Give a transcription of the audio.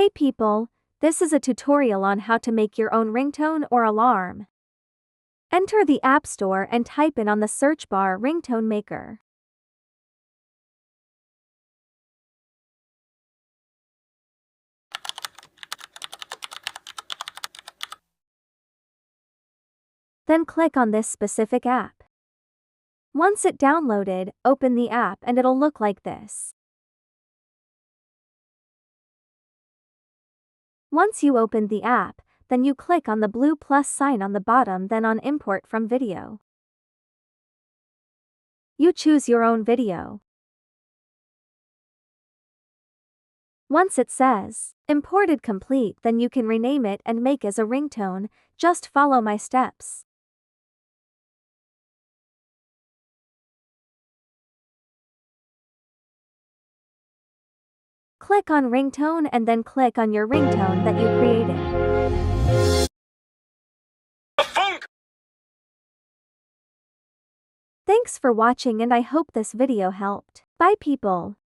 Hi people, this is a tutorial on how to make your own ringtone or alarm. Enter the App Store and type in on the search bar ringtone maker. Then click on this specific app. Once it downloaded, open the app and it'll look like this. Once you opened the app, then you click on the blue plus sign on the bottom, then on Import from Video. You choose your own video. Once it says, Imported complete, then you can rename it and make as a ringtone. Just follow my steps. Click on ringtone and then click on your ringtone that you created. Thanks for watching and I hope this video helped. Bye people.